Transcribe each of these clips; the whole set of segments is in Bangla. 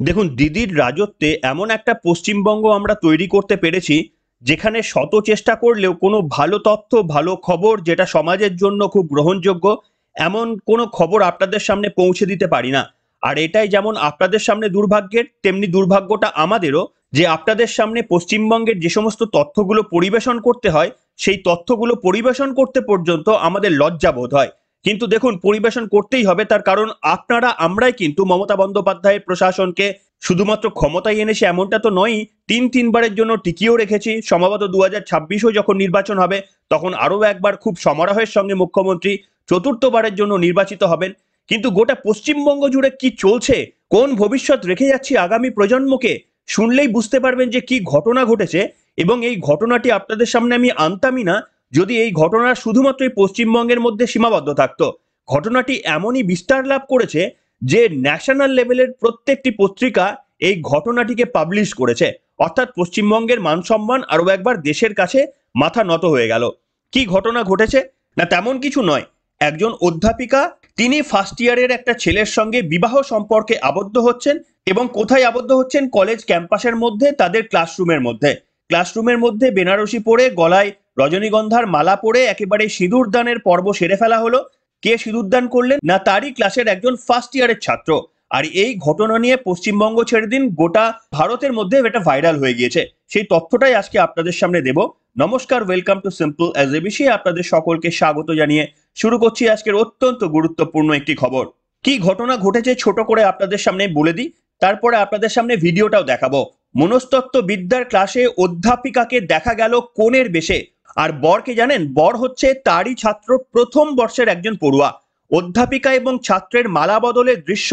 দেখুন, দিদির রাজত্বে এমন একটা পশ্চিমবঙ্গ আমরা তৈরি করতে পেরেছি যেখানে শত চেষ্টা করলেও কোনো ভালো তথ্য, ভালো খবর যেটা সমাজের জন্য খুব গ্রহণযোগ্য, এমন কোনো খবর আপনাদের সামনে পৌঁছে দিতে পারি না। আর এটাই যেমন আপনাদের সামনে দুর্ভাগ্যের, তেমনি দুর্ভাগ্যটা আমাদেরও যে আপনাদের সামনে পশ্চিমবঙ্গের যে সমস্ত তথ্যগুলো পরিবেশন করতে হয়, সেই তথ্যগুলো পরিবেশন করতে পর্যন্ত আমাদের লজ্জা বোধ হয়। কিন্তু দেখুন, পরিবেশন করতেই হবে, তার কারণ আপনারা আমরাই কিন্তু মমতা বন্দ্যোপাধ্যায়ের প্রশাসনকে শুধুমাত্র ক্ষমতায় এনেছে এমনটা তো নয়ই, তিনবারের জন্য টিকিয়েও রেখেছি। সম্ভবত 2026-ও যখন নির্বাচন হবে তখন আরও একবার খুব সমারোহের সঙ্গে মুখ্যমন্ত্রী চতুর্থবারের জন্য নির্বাচিত হবেন। কিন্তু গোটা পশ্চিমবঙ্গ জুড়ে কি চলছে, কোন ভবিষ্যৎ রেখে যাচ্ছি আগামী প্রজন্মকে, শুনলেই বুঝতে পারবেন যে কি ঘটনা ঘটেছে। এবং এই ঘটনাটি আপনাদের সামনে আমি আনতামই না যদি এই ঘটনা শুধুমাত্র এই পশ্চিমবঙ্গের মধ্যে সীমাবদ্ধ থাকতো। ঘটনাটি এমনই বিস্তার লাভ করেছে যে ন্যাশনাল লেভেলের প্রত্যেকটি পত্রিকা এই ঘটনাটিকে পাবলিশ করেছে। অর্থাৎ পশ্চিমবঙ্গের মান সম্মান আরো একবার দেশের কাছে মাথা নত হয়ে গেল। কি ঘটনা ঘটেছে? না, তেমন কিছু নয়। একজন অধ্যাপিকা, তিনি ফার্স্ট ইয়ারের একটা ছেলের সঙ্গে বিবাহ সম্পর্কে আবদ্ধ হচ্ছেন। এবং কোথায় আবদ্ধ হচ্ছেন? কলেজ ক্যাম্পাসের মধ্যে, তাদের ক্লাসরুমের মধ্যে বেনারসি পরে, গলায় রজনীগন্ধার মালা পরে একেবারে সিঁদুর দানের পর্ব সেরে ফেলা হলো। কে সিঁদুরদান করলেন? না, তারই ক্লাসের একজন ফার্স্ট ইয়ারের ছাত্র। আর এই ঘটনা নিয়ে পশ্চিমবঙ্গ ছেড়ে দিন, গোটা ভারতের মধ্যে এটা ভাইরাল হয়ে গিয়েছে। সেই তথ্যটাই আজকে আপনাদের সামনে দেব। নমস্কার, welcome to simple as ABC. আপনাদের সকলকে স্বাগত জানিয়ে শুরু করছি আজকের অত্যন্ত গুরুত্বপূর্ণ একটি খবর। কি ঘটনা ঘটেছে ছোট করে আপনাদের সামনে বলে দিই, তারপরে আপনাদের সামনে ভিডিওটাও দেখাবো। মনস্তত্ত্ব বিদ্যার ক্লাসে অধ্যাপিকাকে দেখা গেল কোণের বেশে। আর বরকে জানেন? বর হচ্ছে তারই ছাত্র, প্রথম বর্ষের একজন পড়ুয়া। অধ্যাপিকা এবং ছাত্রের মালা বদলের দৃশ্য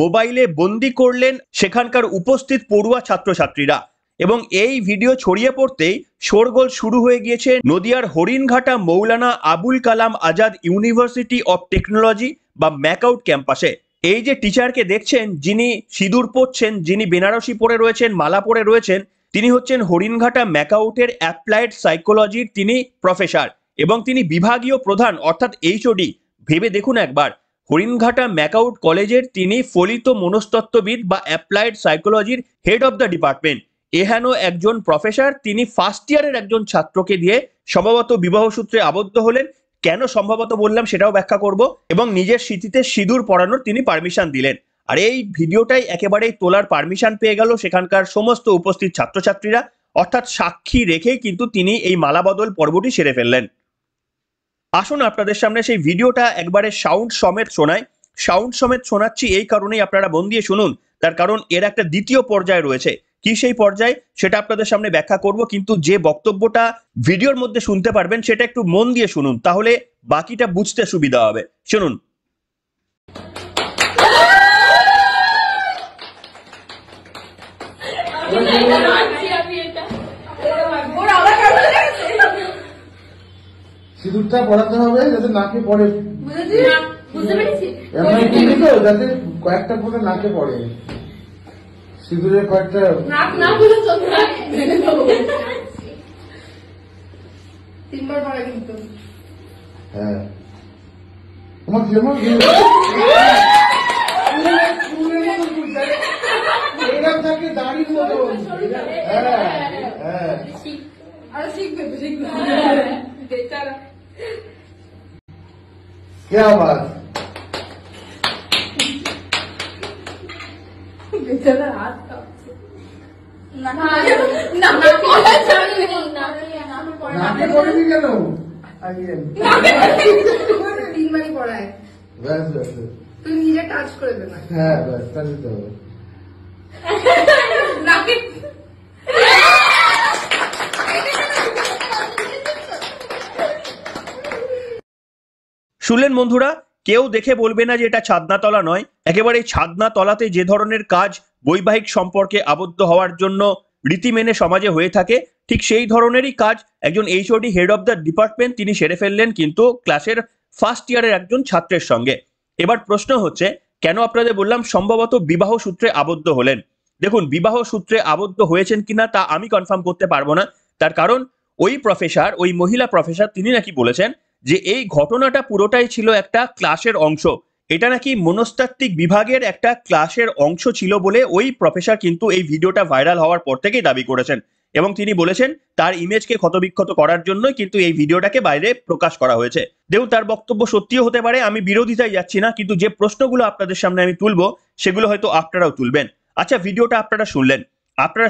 মোবাইলে বন্দি করলেন সেখানকার উপস্থিত পড়ুয়া ছাত্রছাত্রীরা। এবং এই ভিডিও ছড়িয়ে পড়তেই শোরগোল শুরু হয়ে গিয়েছে নদিয়ার Haringhata Maulana Abul Kalam Azad university of technology বা ম্যাকআউট ক্যাম্পাসে। এই যে টিচারকে দেখছেন, যিনি সিঁদুর পরছেন, যিনি বেনারসি পরে রয়েছেন, মালা পরে রয়েছেন, তিনি হচ্ছেন হরিণঘাটা ম্যাকআউটের অ্যাপ্লাইড সাইকোলজির তিনি প্রফেসর এবং তিনি বিভাগীয় প্রধান অর্থাৎ এইচওডি। ভেবে দেখুন একবার, হরিণঘাটা ম্যাকআউট কলেজের তিনি ফলিত মনস্তত্ত্ববিদ বা অ্যাপ্লাইড সাইকোলজির হেড অফ দ্য ডিপার্টমেন্ট। এহেন একজন প্রফেসর, তিনি ফার্স্ট ইয়ারের একজন ছাত্রকে দিয়ে সম্ভবত বিবাহ সূত্রে আবদ্ধ হলেন। কেন সম্ভবত বললাম সেটাও ব্যাখ্যা করব। এবং নিজের স্মৃতিতে সিঁদুর পরানোর তিনি পারমিশন দিলেন। আর এই ভিডিওটাই একেবারেই তোলার পারমিশন পেয়ে গেল সেখানকার সমস্ত উপস্থিত ছাত্রছাত্রীরা। অর্থাৎ সাক্ষী রেখেই কিন্তু তিনি এই মালাবদল পর্বটি সেরে ফেললেন। আসুন আপনাদের সামনে সেই ভিডিওটা একবারে সাউন্ড সমেত শোনাই। সাউন্ড সমেত শোনাচ্ছি এই কারণেই, আপনারা মন দিয়ে শুনুন। তার কারণ এর একটা দ্বিতীয় পর্যায় রয়েছে। কি সেই পর্যায় সেটা আপনাদের সামনে ব্যাখ্যা করব, কিন্তু যে বক্তব্যটা ভিডিওর মধ্যে শুনতে পারবেন সেটা একটু মন দিয়ে শুনুন, তাহলে বাকিটা বুঝতে সুবিধা হবে। শুনুন। সিঁদুরটা পড়াতে হবে যাতে নাকে পড়ে, বুঝতে পেরেছি। এমন একটু তো যাতে কয়েকটা ফোঁটা নাকে পড়ে, সিঁদুরের কয়েকটা। নাক না বলে চলবে না, ভেঙে দেবো। তিনবার পরে কিন্তু। হ্যাঁ, তোমার যেমন এরকম থাকে দাড়ির মতো। হ্যাঁ হ্যাঁ, আরো শিখবে শিখবে। বেচারা কে আবার বেচারা হাত কাঁপছে। না না না পড়া যাবে না, নাকে পড়েনি কেন? তিনবারই পড়ায়। ব্যাস ব্যাস, তুই নিজে টাচ করে দে না। হ্যাঁ ব্যাস, তা দিতে হবে। নাকে শুনলেন বন্ধুরা? কেউ দেখে বলবে না যে এটা ছাদনাতলা নয়। একেবারে ছাদনাতলাতে যে ধরনের কাজ বৈবাহিক সম্পর্কে আবদ্ধ হওয়ার জন্য রীতি মেনে সমাজে হয়ে থাকে, ঠিক সেই ধরনেরই কাজ একজন HOD head of the department তিনি সেরে ফেললেন, কিন্তু ক্লাসের ফার্স্ট ইয়ারের একজন ছাত্রের সঙ্গে। এবার প্রশ্ন হচ্ছে, কেন আপনাদের বললাম সম্ভবত বিবাহ সূত্রে আবদ্ধ হলেন। দেখুন, বিবাহ সূত্রে আবদ্ধ হয়েছেন কিনা তা আমি কনফার্ম করতে পারবো না। তার কারণ ওই প্রফেসর, ওই মহিলা প্রফেসর, তিনি নাকি বলেছেন যে এই ঘটনাটা পুরোটাই ছিল একটা ক্লাসের অংশ এটা নাকি মনস্তাত্ত্বিক বিভাগের একটা ক্লাসের অংশ ছিল বলে ওই প্রফেসর কিন্তু এই ভিডিওটা ভাইরাল হওয়ার পর থেকেই দাবি করেছেন এবং তিনি বলেছেন তার ইমেজকে ক্ষতবিক্ষত করার জন্যই কিন্তু এই ভিডিওটাকে বাইরে প্রকাশ করা হয়েছে। দেখুন, তার বক্তব্য সত্যিও হতে পারে, আমি বিরোধিতায় যাচ্ছি না, কিন্তু যে প্রশ্নগুলো আপনাদের সামনে আমি তুলবো সেগুলো হয়তো আপনারাও তুলবেন। আচ্ছা, ভিডিওটা আপনারা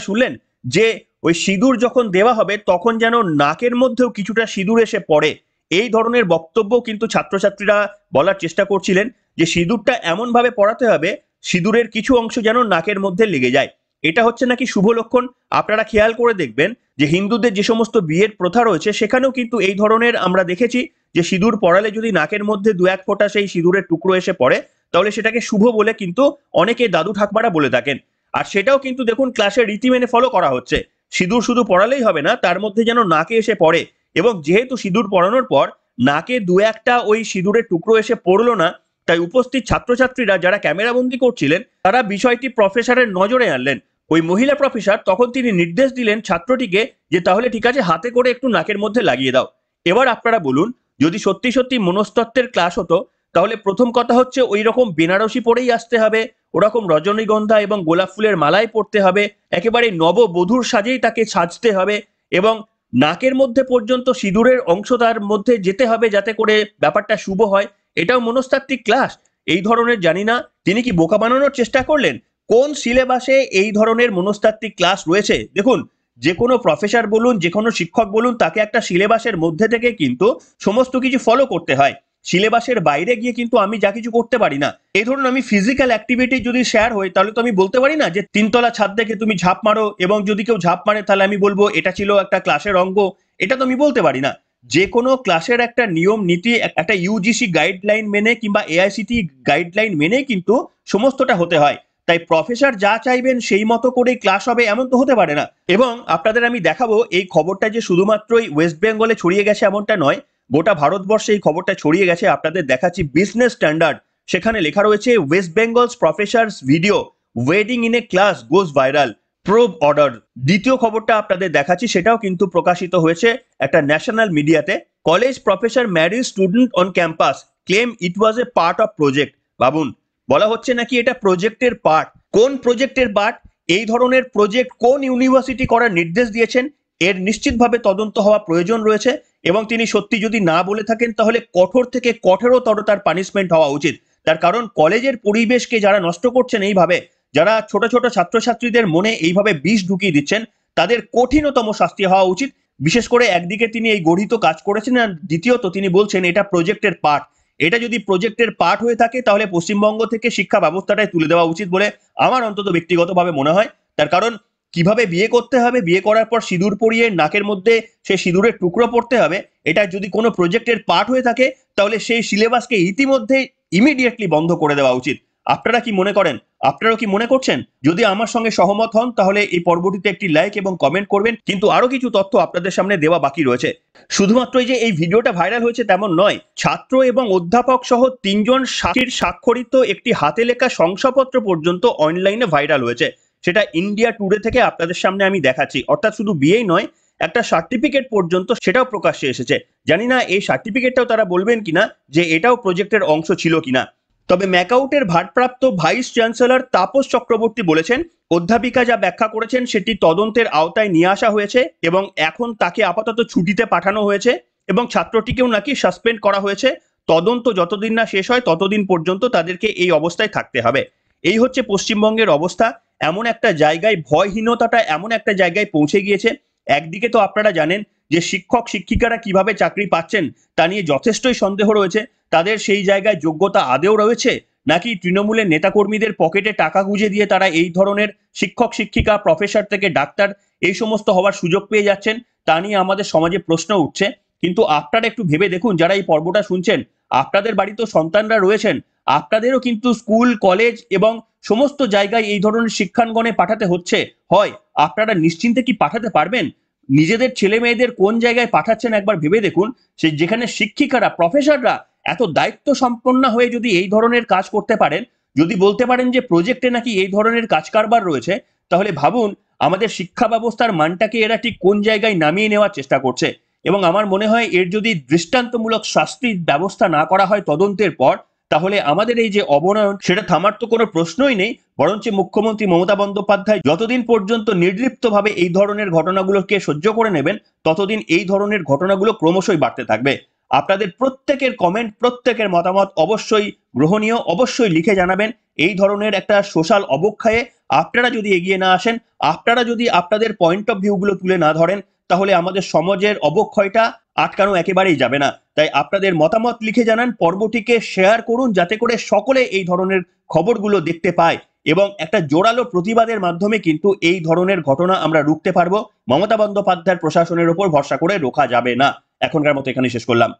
শুনলেন যে ওই সিঁদুর যখন দেওয়া হবে তখন যেন নাকের মধ্যেও কিছুটা সিঁদুর এসে পড়ে, এই ধরনের বক্তব্য কিন্তু ছাত্রছাত্রীরা বলার চেষ্টা করছিলেন যে সিঁদুরটা এমন ভাবে পড়াতে হবে সিঁদুরের কিছু অংশ যেন নাকের মধ্যে লেগে যায়। এটা হচ্ছে নাকি শুভ লক্ষণ। আপনারা খেয়াল করে দেখবেন যে হিন্দুদের যে সমস্ত বিয়ের প্রথা রয়েছে সেখানেও কিন্তু এই ধরনের আমরা দেখেছি যে সিঁদুর পড়ালে যদি নাকের মধ্যে দু এক ফোঁটা সেই সিঁদুরের টুকরো এসে পড়ে তাহলে সেটাকে শুভ বলে কিন্তু অনেকে দাদু ঠাকমারা বলে থাকেন। আর সেটাও কিন্তু দেখুন ক্লাসের রীতি মেনে ফলো করা হচ্ছে। সিঁদুর শুধু পড়ালেই হবে না, তার মধ্যে যেন নাকে এসে পড়ে, এবং যেহেতু সিঁদুর পড়ানোর পর নাকে দু একটা ওই সিঁদুরের টুকরো এসে পড়লো না, তাই উপস্থিত ছাত্রছাত্রীরা যারা ক্যামেরাবন্দি করছিলেন তারা বিষয়টি প্রফেসরের নজরে আনলেন। ওই মহিলা প্রফেসর তখন তিনি নির্দেশ দিলেন ছাত্রটিকে যে তাহলে ঠিক আছে, হাতে করে একটু নাকের মধ্যে লাগিয়ে দাও। এবার আপনারা বলুন, যদি সত্যি সত্যি মনস্তত্ত্বের ক্লাস হতো তাহলে প্রথম কথা হচ্ছে ওই রকম বেনারসি পরেই আসতে হবে, ওরকম রজনীগন্ধা এবং গোলাপ ফুলের মালাই পরতে হবে, একেবারে নববধূর সাজেই তাকে সাজতে হবে, এবং নাকের মধ্যে পর্যন্ত সিঁদুরের অংশ তার মধ্যে যেতে হবে যাতে করে ব্যাপারটা শুভ হয়। এটাও মনস্তাত্ত্বিক ক্লাস? এই ধরনের জানি না তিনি কি বোকা বানানোর চেষ্টা করলেন। কোন সিলেবাসে এই ধরনের মনস্তাত্ত্বিক ক্লাস রয়েছে? দেখুন, যে কোনো প্রফেসর বলুন, যে কোনো শিক্ষক বলুন, তাকে একটা সিলেবাসের মধ্যে থেকে কিন্তু সমস্ত কিছু ফলো করতে হয়। সিলেবাসের বাইরে গিয়ে কিন্তু আমি যা কিছু করতে পারি না। এই ধরুন, আমি ফিজিক্যাল অ্যাক্টিভিটি যদি শেয়ার হই তাহলে তো আমি বলতে পারি না যে 3 তলা ছাদ থেকে তুমি ঝাঁপ মারো, এবং যদি কেউ ঝাঁপ মারে তাহলে আমি বলবো এটা ছিল একটা ক্লাসের অঙ্গ। এটা তো আমি বলতে পারি না। যে কোনো ক্লাসের একটা নিয়ম নীতি, একটা ইউজিসি গাইডলাইন মেনে কিংবা এআইসিটি গাইডলাইন মেনে কিন্তু সমস্তটা হতে হয়। তাই প্রফেসর যা চাইবেন সেই মতো করেই ক্লাস হবে এমন তো হতে পারে না। এবং আপনাদের আমি দেখাবো এই খবরটা যে শুধুমাত্রই ওয়েস্ট বেঙ্গলে ছড়িয়ে গেছে এমনটা নয়, গোটা ভারতবর্ষে এই খবরটা ছড়িয়ে গেছে। আপনাদের দেখাচ্ছি বিজনেস স্ট্যান্ডার্ড, সেখানে লেখা রয়েছে West Bengal's professors video wedding in a class goes viral, probe order. দ্বিতীয় খবরটা আপনাদের দেখাচ্ছি, সেটাও কিন্তু প্রকাশিত হয়েছে একটা ন্যাশনাল মিডিয়াতে। College professor marriage student on campus, claim it was a part of project. ভাবুন, বলা হচ্ছে নাকি এটা প্রজেক্টের পার্ট। কোন প্রজেক্টের পার্ট? এই ধরনের প্রজেক্ট কোন ইউনিভার্সিটি করার নির্দেশ দিয়েছেন? এর নিশ্চিতভাবে তদন্ত হওয়া প্রয়োজন রয়েছে, এবং তিনি সত্যি যদি না বলে থাকেন তাহলে কঠোর থেকে কঠোরতর তার পানিশমেন্ট হওয়া উচিত। তার কারণ কলেজের পরিবেশকে যারা নষ্ট করছেন এইভাবে, যারা ছোট ছোট ছাত্রছাত্রীদের মনে এইভাবে বিষ ঢুকিয়ে দিচ্ছেন, তাদের কঠিনতম শাস্তি হওয়া উচিত। বিশেষ করে একদিকে তিনি এই গঠিত কাজ করেছেন, আর দ্বিতীয়ত তিনি বলছেন এটা প্রজেক্টের পার্ট। এটা যদি প্রজেক্টের পার্ট হয়ে থাকে তাহলে পশ্চিমবঙ্গ থেকে শিক্ষা ব্যবস্থাটাই তুলে দেওয়া উচিত বলে আমার অন্তত ব্যক্তিগতভাবে মনে হয়। তার কারণ কিভাবে বিয়ে করতে হবে, বিয়ে করার পর সিঁদুর পরিয়ে নাকের মধ্যে সেই সিঁদুরের টুকরো পড়তে হবে, এটা যদি কোনো প্রজেক্টের পার্ট হয়ে থাকে তাহলে সেই সিলেবাসকে ইতিমধ্যে ইমিডিয়েটলি বন্ধ করে দেওয়া উচিত। আপনারা কি মনে করেন? আপনারাও কি মনে করছেন? যদি আমার সঙ্গে সহমত হন তাহলে এই পর্বটিতে একটি লাইক এবং কমেন্ট করবেন। কিন্তু আরো কিছু তথ্য আপনাদের সামনে দেওয়া বাকি রয়েছে। শুধুমাত্র যে এই ভিডিওটা ভাইরাল হয়েছে তেমন নয়, ছাত্র এবং অধ্যাপক সহ 3জন সাক্ষীর স্বাক্ষরিত একটি হাতে লেখা শংসাপত্র পর্যন্ত অনলাইনে ভাইরাল হয়েছে। সেটা ইন্ডিয়া টুডে থেকে আপনাদের সামনে আমি দেখাচ্ছি। অর্থাৎ শুধু বিয়েই নয়, একটা সার্টিফিকেট পর্যন্ত সেটাও প্রকাশ্যে এসেছে। জানি না এই সার্টিফিকেটটাও তারা বলবেন কিনা যে এটাও প্রজেক্টের অংশ ছিল কিনা। তবে ম্যাকআউটের ভারপ্রাপ্ত ভাইস চ্যান্সেলর তাপস চক্রবর্তী বলেছেন অধ্যাপিকা যা ব্যাখ্যা করেছেন সেটি তদন্তের আওতায় নিয়ে আসা হয়েছে, এবং এখন তাকে আপাতত ছুটিতে পাঠানো হয়েছে, এবং ছাত্রটিকেও নাকি সাসপেন্ড করা হয়েছে। তদন্ত যতদিন না শেষ হয় ততদিন পর্যন্ত তাদেরকে এই অবস্থায় থাকতে হবে। এই হচ্ছে পশ্চিমবঙ্গের অবস্থা। এমন একটা জায়গায় ভয়হীনতাটা এমন একটা জায়গায় পৌঁছে গিয়েছে। একদিকে তো আপনারা জানেন যে শিক্ষক শিক্ষিকারা কিভাবে চাকরি পাচ্ছেন তা নিয়ে যথেষ্টই সন্দেহ রয়েছে। তাদের সেই জায়গায় যোগ্যতা আদেও রয়েছে, নাকি তৃণমূলের নেতাকর্মীদের পকেটে টাকা গুঁজে দিয়ে তারা এই ধরনের শিক্ষক শিক্ষিকা, প্রফেসর থেকে ডাক্তার এই সমস্ত হওয়ার সুযোগ পেয়ে যাচ্ছেন, তা নিয়ে আমাদের সমাজে প্রশ্ন উঠছে। কিন্তু আপনারা একটু ভেবে দেখুন, যারা এই পর্বটা শুনছেন, আপনাদের বাড়িতেও সন্তানরা রয়েছেন, আপনাদেরও কিন্তু স্কুল, কলেজ এবং সমস্ত জায়গায় এই ধরনের শিক্ষাঙ্গনে পাঠাতে হচ্ছে। হয় আপনারা নিশ্চিন্তে কি পাঠাতে পারবেন? নিজেদের ছেলে মেয়েদের কোন জায়গায় পাঠাচ্ছেন একবার ভেবে দেখুন। সে যেখানে শিক্ষিকারা, প্রফেসররা এত দায়িত্ব সম্পন্ন হয়ে যদি এই ধরনের কাজ করতে পারেন, যদি বলতে পারেন যে প্রজেক্টে নাকি এই ধরনের কাজ কারবার রয়েছে, তাহলে ভাবুন আমাদের শিক্ষা ব্যবস্থার মানটাকে এরা ঠিক কোন জায়গায় নামিয়ে নেওয়ার চেষ্টা করছে। এবং আমার মনে হয় এর যদি দৃষ্টান্তমূলক শাস্তির ব্যবস্থা না করা হয় তদন্তের পর, তাহলে আমাদের এই যে অবনয়ন সেটা থামার তো কোনো প্রশ্নই নেই, বরঞ্চ মুখ্যমন্ত্রী মমতা বন্দ্যোপাধ্যায় যতদিন পর্যন্ত নির্লিপ্তভাবে এই ধরনের ঘটনাগুলোকে সহ্য করে নেবেন, ততদিন এই ধরনের ঘটনাগুলো ক্রমশই বাড়তে থাকবে। আপনাদের প্রত্যেকের কমেন্ট, প্রত্যেকের মতামত অবশ্যই গ্রহণীয়, অবশ্যই লিখে জানাবেন। এই ধরনের একটা সোশ্যাল অবক্ষয়ে আপনারা যদি এগিয়ে না আসেন, আপনারা যদি আপনাদের পয়েন্ট অফ ভিউগুলো তুলে না ধরেন, তাহলে আমাদের সমাজের অবক্ষয়টা আটকানো একেবারেই যাবে না। তাই আপনাদের মতামত লিখে জানান, পর্বটিকে শেয়ার করুন, যাতে করে সকলে এই ধরনের খবরগুলো দেখতে পায় এবং একটা জোরালো প্রতিবাদের মাধ্যমে কিন্তু এই ধরনের ঘটনা আমরা রুখতে পারবো। মমতা বন্দ্যোপাধ্যায়ের প্রশাসনের ওপর ভরসা করে রোখা যাবে না। এখনকার মতো এখানে শেষ করলাম।